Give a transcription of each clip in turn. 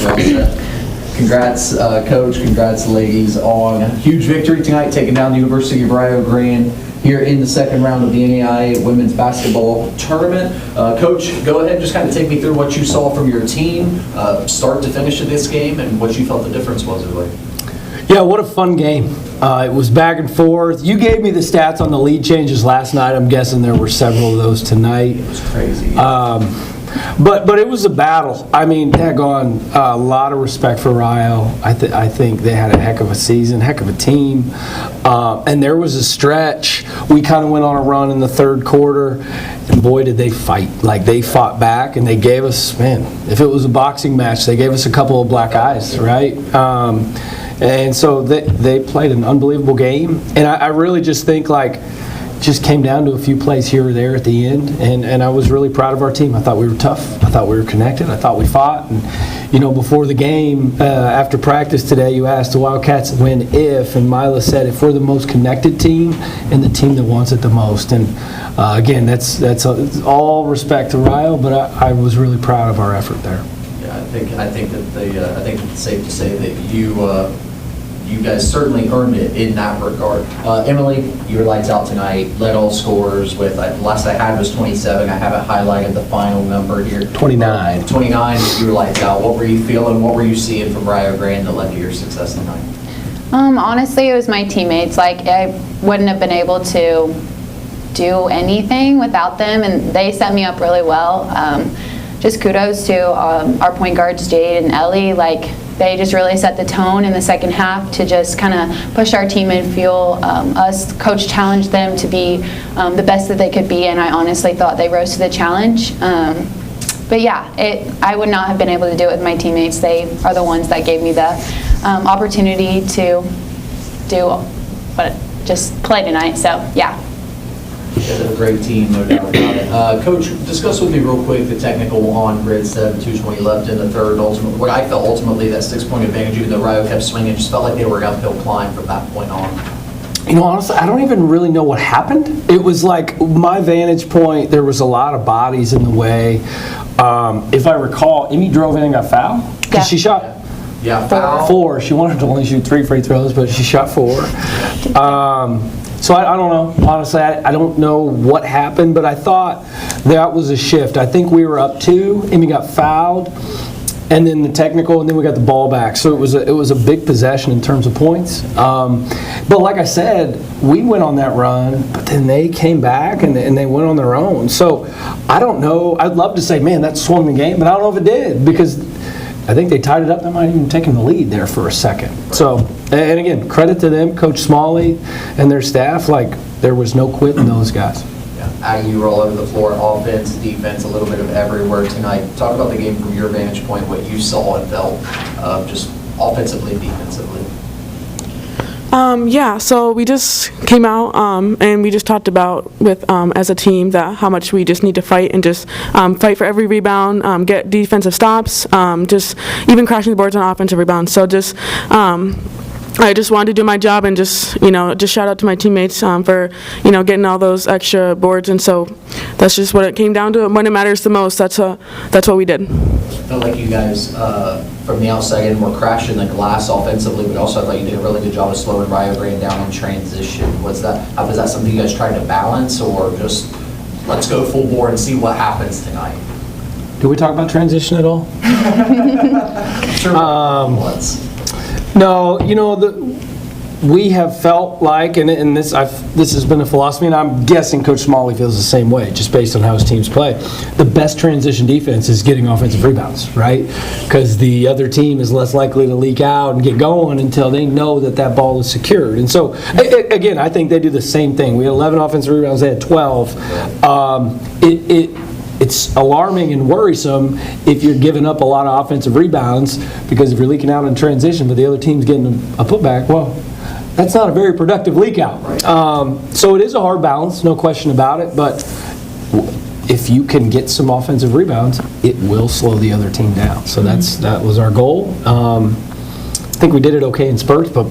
Well said. Congrats, Coach. Congrats, ladies, on a huge victory tonight, taking down the University of Rio Grande here in the second round of the NAIA women's basketball tournament. Coach, go ahead and just kind of take me through what you saw from your team, start to finish of this game, and what you felt the difference was really. Yeah, what a fun game. It was back and forth. You gave me the stats on the lead changes last night. I'm guessing there were several of those tonight. It was crazy. But it was a battle. I mean, daggone, a lot of respect for Rio. I think they had a heck of a season, heck of a team. And there was a stretch. We kind of went on a run in the third quarter, and boy, did they fight. Like, they fought back, and they gave us, man, if it was a boxing match, they gave us a couple of black eyes, right? And so they played an unbelievable game. And I really just think, like, just came down to a few plays here or there at the end, and I was really proud of our team. I thought we were tough. I thought we were connected. I thought we fought. And, you know, before the game, after practice today, you asked the Wildcats win if, and Mila said if we're the most connected team and the team that wants it the most. And again, that's all respect to Rio, but I was really proud of our effort there. Yeah, I think it's safe to say that you guys certainly earned it in that regard. Emily, you were lights out tonight, led all scorers with, last I had was 27. I have it highlighted, the final number here. 29. 29, you were lights out. What were you feeling? What were you seeing from Rio Grande that led to your success tonight? Honestly, it was my teammates. Like, I wouldn't have been able to do anything without them, and they set me up really well. Just kudos to our point guards, Jade and Ellie. Like, they just really set the tone in the second half to just kind of push our team and feel us. Coach challenged them to be the best that they could be, and I honestly thought they rose to the challenge. But yeah, I would not have been able to do it with my teammates. They are the ones that gave me the opportunity to just play tonight. So yeah. They're a great team, no doubt about it. Coach, discuss with me real quick the technical on grid 2:20 left in the third. Ultimately, what I felt ultimately that 6-point advantage, even though Rio kept swinging, just felt like they were uphill climb from that point on. You know, honestly, I don't even really know what happened. It was like my vantage point, there was a lot of bodies in the way. If I recall, Amy drove in and got fouled because she shot four. She wanted to only shoot 3 free throws, but she shot 4. So I don't know. Honestly, I don't know what happened, but I thought that was a shift. I think we were up 2, Amy got fouled, and then the technical, and then we got the ball back. So it was a big possession in terms of points. But like I said, we went on that run, but then they came back and they went on their own. So I don't know. I'd love to say, man, that swung the game, but I don't know if it did, because I think they tied it up. They might have even taken the lead there for a second. So, and again, credit to them, Coach Smalley and their staff. Like, there was no quitting those guys. Yeah, Aggie, you were all over the floor, offense, defense, a little bit of everywhere tonight. Talk about the game from your vantage point, what you saw and felt, just offensively and defensively. Yeah, so we just came out and we just talked about as a team that how much we just need to fight and just fight for every rebound, get defensive stops, just even crashing the boards on offensive rebounds. So just I just wanted to do my job and just shout out to my teammates for getting all those extra boards, and so that's just what it came down to. And when it matters the most, that's what we did. Felt like you guys from the outside in were crashing the glass offensively, but also I thought you did a really good job of slowing Rio Grande down in transition. Was that something you guys tried to balance, or just let's go full bore and see what happens tonight? Do we talk about transition at all? Sure. Once. No, we have felt like, and this has been a philosophy, and I'm guessing Coach Smalley feels the same way, just based on how his teams play. The best transition defense is getting offensive rebounds, right? Because the other team is less likely to leak out and get going until they know that ball is secured. And so, again, I think they do the same thing. We had 11 offensive rebounds, they had 12. It's alarming and worrisome if you're giving up a lot of offensive rebounds, because if you're leaking out in transition but the other team's getting a putback, well, that's not a very productive leak out. Right. So it is a hard balance, no question about it, but if you can get some offensive rebounds, it will slow the other team down. So that was our goal. I think we did it okay in spurts, but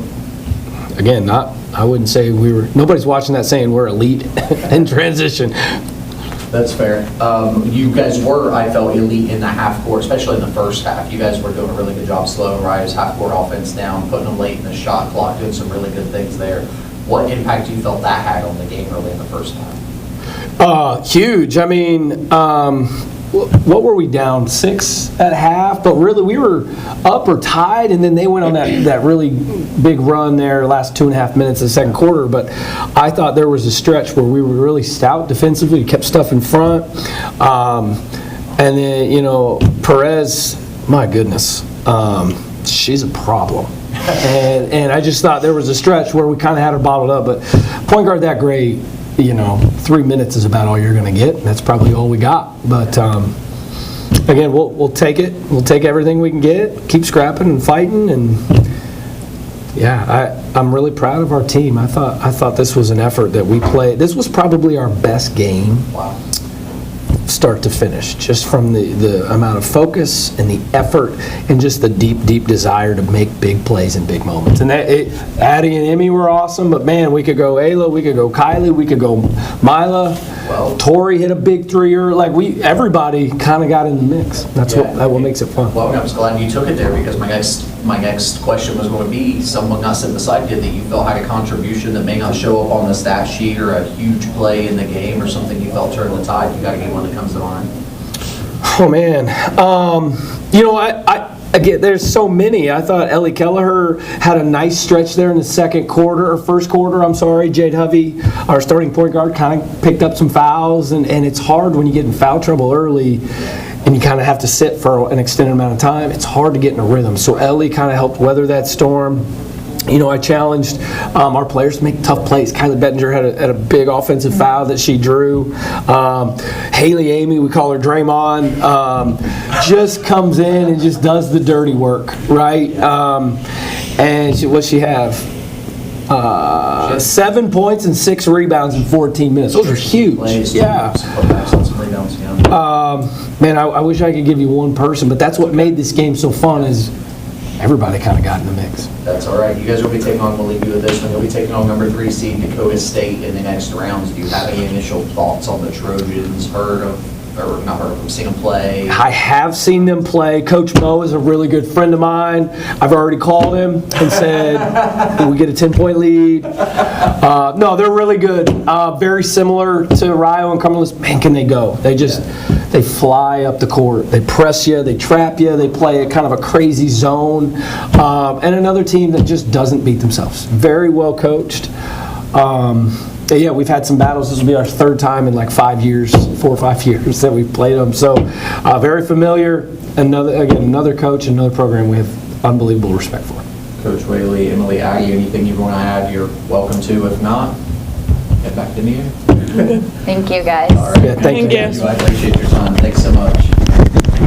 again, I wouldn't say nobody's watching that saying we're elite in transition. That's fair. You guys were, I felt, elite in the half court, especially in the first half. You guys were doing a really good job slowing Riot's half court offense down, putting them late in the shot clock, doing some really good things there. What impact do you felt that had on the game early in the first half? Huge. I mean, what were we down? 6 at half, but really we were up or tied, and then they went on that really big run there last 2.5 minutes of the second quarter. But I thought there was a stretch where we were really stout defensively, kept stuff in front, and then Perez, my goodness, she's a problem. And I just thought there was a stretch where we kind of had her bottled up, but point guard that great, 3 minutes is about all you're going to get. That's probably all we got. But again, we'll take it. We'll take everything we can get. Keep scrapping and fighting. And yeah, I'm really proud of our team. I thought this was an effort that we played. This was probably our best game. Wow. Start to finish, just from the amount of focus and the effort and just the deep desire to make big plays in big moments. And Addie and Emmy were awesome, but man, we could go Ayla, we could go Kylie, we could go Mila. Well, Tori hit a big 3-er. Like everybody kind of got in the mix. That's what makes it fun. Well, I was glad you took it there, because my next question was going to be someone not sitting beside you that you felt had a contribution that may not show up on the stat sheet, or a huge play in the game, or something you felt turned the tide. You got to get one that comes to mind. Oh man, again, there's so many. I thought Ellie Kelleher had a nice stretch there in the first quarter. I'm sorry, Jade Hovey, our starting point guard, kind of picked up some fouls, and it's hard when you get in foul trouble early, and you kind of have to sit for an extended amount of time. It's hard to get in a rhythm. So Ellie kind of helped weather that storm. I challenged our players to make tough plays. Kylie Bettinger had a big offensive foul that she drew. Haley Amy, we call her Draymond, just comes in and just does the dirty work, right? And what'd she have? 7 points and 6 rebounds in 14 minutes. Those are huge. Yeah. Man, I wish I could give you one person, but that's what made this game so fun, is everybody kind of got in the mix. That's all right. You guys will be taking on, we'll leave you with this one, you'll be taking on number 3 seed Dakota State in the next rounds. Do you have any initial thoughts on the Trojans? Not heard of them, seen them play? I have seen them play. Coach Mo is a really good friend of mine. I've already called him and said, "Did we get a 10-point lead?" No, they're really good. Very similar to Rio and Cumberland. Man, can they go? They fly up the court. They press you. They trap you. They play a kind of a crazy zone. And another team that just doesn't beat themselves. Very well coached. Yeah, we've had some battles. This will be our 3rd time in like 4 or 5 years that we've played them. So very familiar. Another coach, another program we have unbelievable respect for. Coach Whaley, Emily, Aggie, anything you want to add, you're welcome to. If not, head back to me. Thank you, guys. All right. Yeah, thank you. I appreciate your time. Thanks so much.